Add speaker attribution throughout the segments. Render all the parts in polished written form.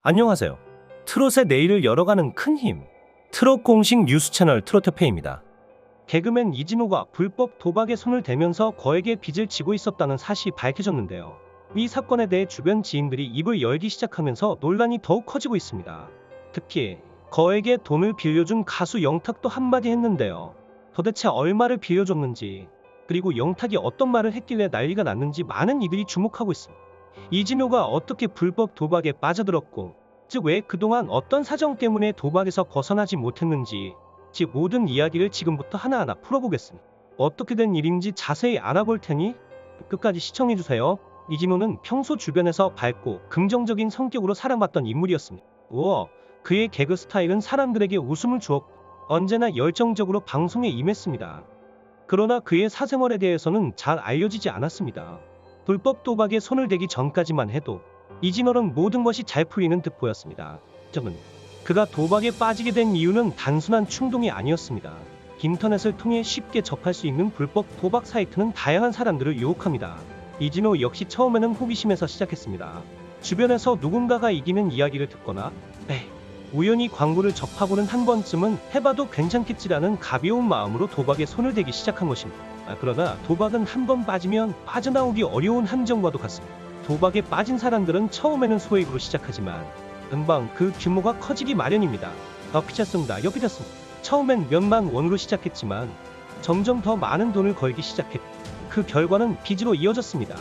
Speaker 1: 안녕하세요. 트롯의 내일을 열어가는 큰 힘. 트롯 공식 뉴스 채널 트로트페이입니다. 개그맨 이진호가 불법 도박에 손을 대면서 거액의 빚을 지고 있었다는 사실이 밝혀졌는데요. 이 사건에 대해 주변 지인들이 입을 열기 시작하면서 논란이 더욱 커지고 있습니다. 특히 거액의 돈을 빌려준 가수 영탁도 한마디 했는데요. 도대체 얼마를 빌려줬는지, 그리고 영탁이 어떤 말을 했길래 난리가 났는지 많은 이들이 주목하고 있습니다. 이진호가 어떻게 불법 도박에 빠져들었고, 즉 왜 그동안 어떤 사정 때문에 도박에서 벗어나지 못했는지, 즉 모든 이야기를 지금부터 하나하나 풀어보겠습니다. 어떻게 된 일인지 자세히 알아볼 테니 끝까지 시청해주세요. 이진호는 평소 주변에서 밝고 긍정적인 성격으로 사랑받던 인물이었습니다. 그의 개그 스타일은 사람들에게 웃음을 주었고 언제나 열정적으로 방송에 임했습니다. 그러나 그의 사생활에 대해서는 잘 알려지지 않았습니다. 불법 도박에 손을 대기 전까지만 해도 이진호는 모든 것이 잘 풀리는 듯 보였습니다. 점은 그가 도박에 빠지게 된 이유는 단순한 충동이 아니었습니다. 인터넷을 통해 쉽게 접할 수 있는 불법 도박 사이트는 다양한 사람들을 유혹합니다. 이진호 역시 처음에는 호기심에서 시작했습니다. 주변에서 누군가가 이기는 이야기를 듣거나 우연히 광고를 접하고는 한 번쯤은 해봐도 괜찮겠지라는 가벼운 마음으로 도박에 손을 대기 시작한 것입니다. 그러나 도박은 한 번 빠지면 빠져나오기 어려운 함정과도 같습니다. 도박에 빠진 사람들은 처음에는 소액으로 시작하지만 금방 그 규모가 커지기 마련입니다. 피쳤습니다. 처음엔 몇만 원으로 시작했지만 점점 더 많은 돈을 걸기 시작했고 그 결과는 빚으로 이어졌습니다.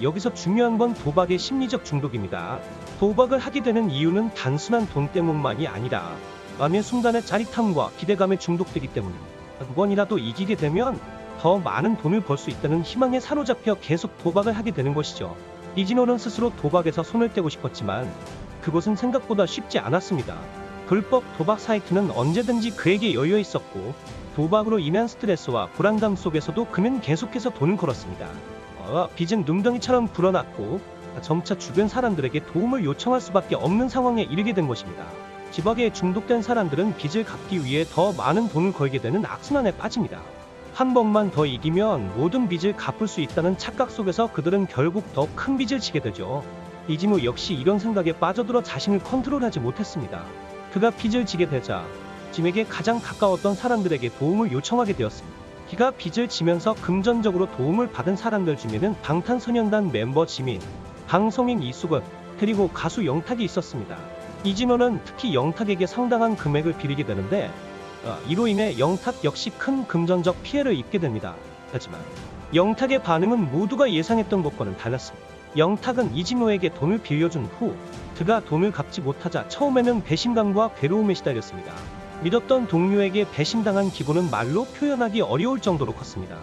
Speaker 1: 여기서 중요한 건 도박의 심리적 중독입니다. 도박을 하게 되는 이유는 단순한 돈 때문만이 아니라 마음의 순간의 짜릿함과 기대감에 중독되기 때문입니다. 한 번이라도 이기게 되면 더 많은 돈을 벌 수 있다는 희망에 사로잡혀 계속 도박을 하게 되는 것이죠. 이진호는 스스로 도박에서 손을 떼고 싶었지만 그것은 생각보다 쉽지 않았습니다. 불법 도박 사이트는 언제든지 그에게 열려 있었고 도박으로 인한 스트레스와 불안감 속에서도 그는 계속해서 돈을 걸었습니다. 빚은 눈덩이처럼 불어났고 점차 주변 사람들에게 도움을 요청할 수밖에 없는 상황에 이르게 된 것입니다. 지박에 중독된 사람들은 빚을 갚기 위해 더 많은 돈을 걸게 되는 악순환에 빠집니다. 한 번만 더 이기면 모든 빚을 갚을 수 있다는 착각 속에서 그들은 결국 더 큰 빚을 지게 되죠. 이진호 역시 이런 생각에 빠져들어 자신을 컨트롤하지 못했습니다. 그가 빚을 지게 되자 짐에게 가장 가까웠던 사람들에게 도움을 요청하게 되었습니다. 그가 빚을 지면서 금전적으로 도움을 받은 사람들 중에는 방탄소년단 멤버 지민, 방송인 이수근, 그리고 가수 영탁이 있었습니다. 이진호는 특히 영탁에게 상당한 금액을 빌리게 되는데 이로 인해 영탁 역시 큰 금전적 피해를 입게 됩니다. 하지만 영탁의 반응은 모두가 예상했던 것과는 달랐습니다. 영탁은 이진호에게 돈을 빌려준 후 그가 돈을 갚지 못하자 처음에는 배신감과 괴로움에 시달렸습니다. 믿었던 동료에게 배신당한 기분은 말로 표현하기 어려울 정도로 컸습니다.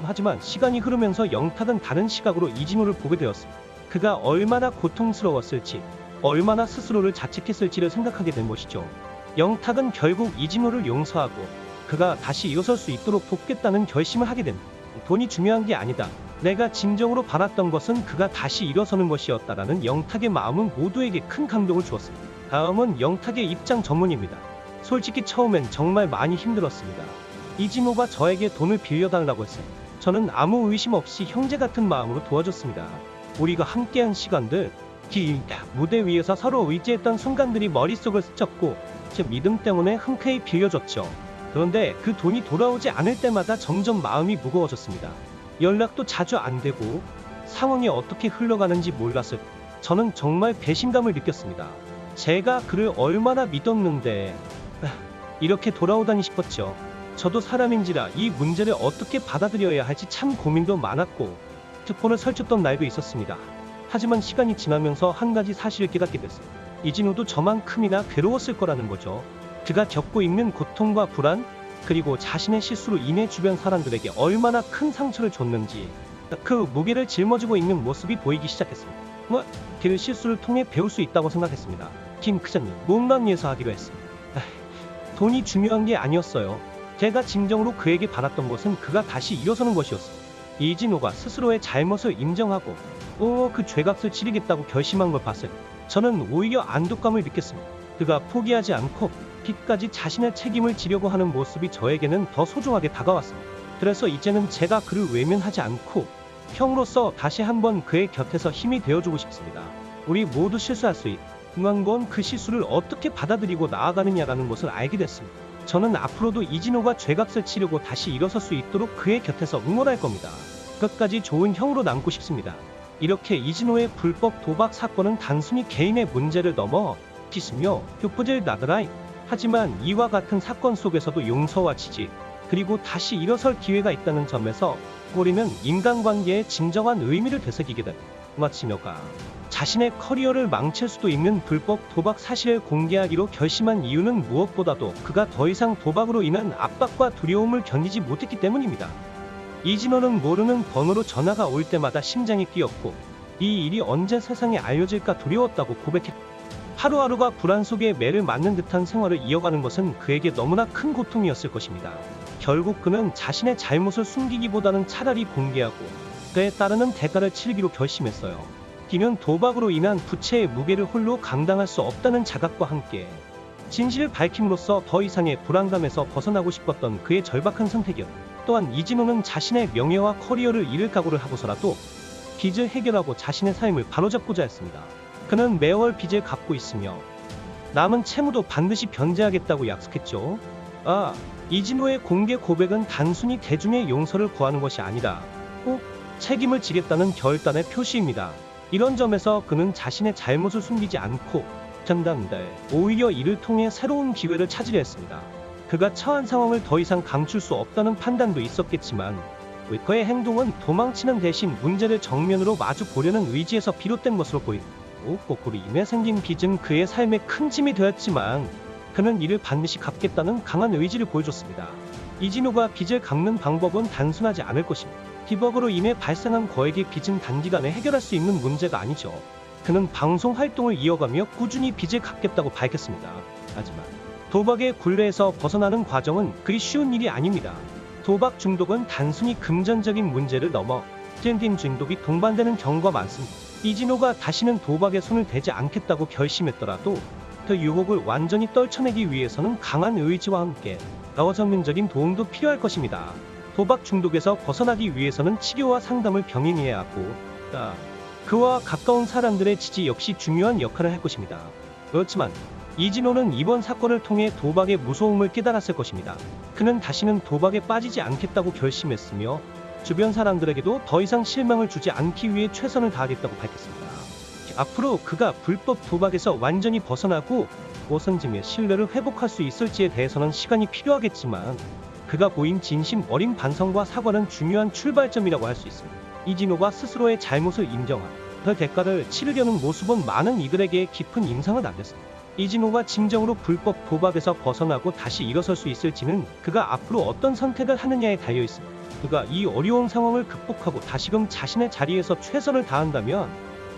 Speaker 1: 하지만 시간이 흐르면서 영탁은 다른 시각으로 이진호를 보게 되었습니다. 그가 얼마나 고통스러웠을지, 얼마나 스스로를 자책했을지를 생각하게 된 것이죠. 영탁은 결국 이진호를 용서하고 그가 다시 일어설 수 있도록 돕겠다는 결심을 하게 됩니다. 돈이 중요한 게 아니다. 내가 진정으로 바랐던 것은 그가 다시 일어서는 것이었다라는 영탁의 마음은 모두에게 큰 감동을 주었습니다. 다음은 영탁의 입장 전문입니다. 솔직히 처음엔 정말 많이 힘들었습니다. 이진호가 저에게 돈을 빌려달라고 했어요. 저는 아무 의심 없이 형제 같은 마음으로 도와줬습니다. 우리가 함께한 시간들, 무대 위에서 서로 의지했던 순간들이 머릿속을 스쳤고 제 믿음 때문에 흔쾌히 빌려줬죠. 그런데 그 돈이 돌아오지 않을 때마다 점점 마음이 무거워졌습니다. 연락도 자주 안 되고 상황이 어떻게 흘러가는지 몰랐을 때 저는 정말 배신감을 느꼈습니다. 제가 그를 얼마나 믿었는데 이렇게 돌아오다니 싶었죠. 저도 사람인지라 이 문제를 어떻게 받아들여야 할지 참 고민도 많았고 특폰을 설쳤던 날도 있었습니다. 하지만 시간이 지나면서 한 가지 사실을 깨닫게 됐습니다. 이진호도 저만큼이나 괴로웠을 거라는 거죠. 그가 겪고 있는 고통과 불안, 그리고 자신의 실수로 인해 주변 사람들에게 얼마나 큰 상처를 줬는지 그 무게를 짊어지고 있는 모습이 보이기 시작했습니다. 그 실수를 통해 배울 수 있다고 생각했습니다. 김 크자님, 몸만 예서하기로 했습니다. 돈이 중요한 게 아니었어요. 제가 진정으로 그에게 바랐던 것은 그가 다시 일어서는 것이었습니다. 이진호가 스스로의 잘못을 인정하고 그 죄값을 치르겠다고 결심한 걸 봤을 때 저는 오히려 안도감을 느꼈습니다. 그가 포기하지 않고 끝까지 자신의 책임을 지려고 하는 모습이 저에게는 더 소중하게 다가왔습니다. 그래서 이제는 제가 그를 외면하지 않고 형으로서 다시 한번 그의 곁에서 힘이 되어주고 싶습니다. 우리 모두 실수할 수 있다. 중요한 건 그 실수를 어떻게 받아들이고 나아가느냐라는 것을 알게 됐습니다. 저는 앞으로도 이진호가 죄값을 치르고 다시 일어설 수 있도록 그의 곁에서 응원할 겁니다. 끝까지 좋은 형으로 남고 싶습니다. 이렇게 이진호의 불법 도박 사건은 단순히 개인의 문제를 넘어 기스며 흉포질 나더라이. 하지만 이와 같은 사건 속에서도 용서와 지지, 그리고 다시 일어설 기회가 있다는 점에서 우리는 인간관계의 진정한 의미를 되새기게 됩니다. 마치며가 자신의 커리어를 망칠 수도 있는 불법 도박 사실을 공개하기로 결심한 이유는 무엇보다도 그가 더 이상 도박으로 인한 압박과 두려움을 견디지 못했기 때문입니다. 이진호는 모르는 번호로 전화가 올 때마다 심장이 뛰었고 이 일이 언제 세상에 알려질까 두려웠다고 고백했다. 하루하루가 불안 속에 매를 맞는 듯한 생활을 이어가는 것은 그에게 너무나 큰 고통이었을 것입니다. 결국 그는 자신의 잘못을 숨기기보다는 차라리 공개하고 그에 따르는 대가를 치르기로 결심했어요. 이는 도박으로 인한 부채의 무게를 홀로 감당할 수 없다는 자각과 함께 진실을 밝힘으로써 더 이상의 불안감에서 벗어나고 싶었던 그의 절박한 선택이었다. 또한 이진호는 자신의 명예와 커리어를 잃을 각오를 하고서라도 빚을 해결하고 자신의 삶을 바로잡고자 했습니다. 그는 매월 빚을 갚고 있으며 남은 채무도 반드시 변제하겠다고 약속했죠. 이진호의 공개 고백은 단순히 대중의 용서를 구하는 것이 아니라 꼭 책임을 지겠다는 결단의 표시입니다. 이런 점에서 그는 자신의 잘못을 숨기지 않고 전담대 오히려 이를 통해 새로운 기회를 찾으려 했습니다. 그가 처한 상황을 더 이상 감출 수 없다는 판단도 있었겠지만 그의 행동은 도망치는 대신 문제를 정면으로 마주 보려는 의지에서 비롯된 것으로 보입니다. 거꾸로 인해 생긴 빚은 그의 삶에 큰 짐이 되었지만 그는 이를 반드시 갚겠다는 강한 의지를 보여줬습니다. 이진호가 빚을 갚는 방법은 단순하지 않을 것입니다. 디버그로 인해 발생한 거액의 빚은 단기간에 해결할 수 있는 문제가 아니죠. 그는 방송 활동을 이어가며 꾸준히 빚을 갚겠다고 밝혔습니다. 하지만 도박의 굴레에서 벗어나는 과정은 그리 쉬운 일이 아닙니다. 도박 중독은 단순히 금전적인 문제를 넘어 젠딘 중독이 동반되는 경우가 많습니다. 이진호가 다시는 도박에 손을 대지 않겠다고 결심했더라도 그 유혹을 완전히 떨쳐내기 위해서는 강한 의지와 함께 전문적인 도움도 필요할 것입니다. 도박 중독에서 벗어나기 위해서는 치료와 상담을 병행해야 하고 그와 가까운 사람들의 지지 역시 중요한 역할을 할 것입니다. 그렇지만 이진호는 이번 사건을 통해 도박의 무서움을 깨달았을 것입니다. 그는 다시는 도박에 빠지지 않겠다고 결심했으며 주변 사람들에게도 더 이상 실망을 주지 않기 위해 최선을 다하겠다고 밝혔습니다. 앞으로 그가 불법 도박에서 완전히 벗어나고 오선짐의 신뢰를 회복할 수 있을지에 대해서는 시간이 필요하겠지만 그가 보인 진심 어린 반성과 사과는 중요한 출발점이라고 할 수 있습니다. 이진호가 스스로의 잘못을 인정하고 그 대가를 치르려는 모습은 많은 이들에게 깊은 인상을 남겼습니다. 이진호가 진정으로 불법 도박에서 벗어나고 다시 일어설 수 있을지는 그가 앞으로 어떤 선택을 하느냐에 달려 있습니다. 그가 이 어려운 상황을 극복하고 다시금 자신의 자리에서 최선을 다한다면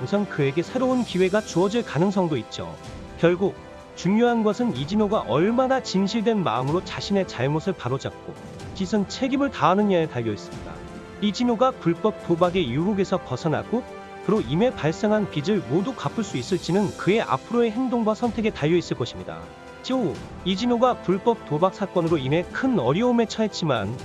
Speaker 1: 우선 그에게 새로운 기회가 주어질 가능성도 있죠. 결국 중요한 것은 이진호가 얼마나 진실된 마음으로 자신의 잘못을 바로잡고 짙은 책임을 다하느냐에 달려 있습니다. 이진호가 불법 도박의 유혹에서 벗어나고 그로 인해 발생한 빚을 모두 갚을 수 있을지는 그의 앞으로의 행동과 선택에 달려 있을 것입니다. 이진호가 불법 도박 사건으로 인해 큰 어려움에 처했지만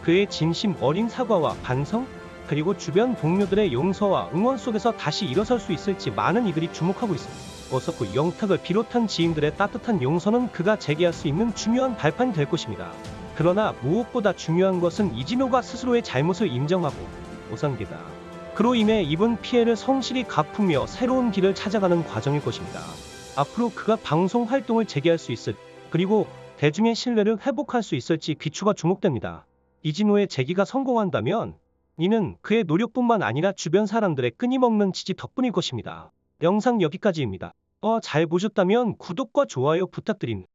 Speaker 1: 그의 진심 어린 사과와 반성, 그리고 주변 동료들의 용서와 응원 속에서 다시 일어설 수 있을지 많은 이들이 주목하고 있습니다. 어서쿠 영탁을 비롯한 지인들의 따뜻한 용서는 그가 재개할 수 있는 중요한 발판이 될 것입니다. 그러나 무엇보다 중요한 것은 이진호가 스스로의 잘못을 인정하고 오산기다. 그로 인해 입은 피해를 성실히 갚으며 새로운 길을 찾아가는 과정일 것입니다. 앞으로 그가 방송 활동을 재개할 수 있을, 그리고 대중의 신뢰를 회복할 수 있을지 귀추가 주목됩니다. 이진호의 재기가 성공한다면 이는 그의 노력뿐만 아니라 주변 사람들의 끊임없는 지지 덕분일 것입니다. 영상 여기까지입니다. 잘 보셨다면 구독과 좋아요 부탁드립니다.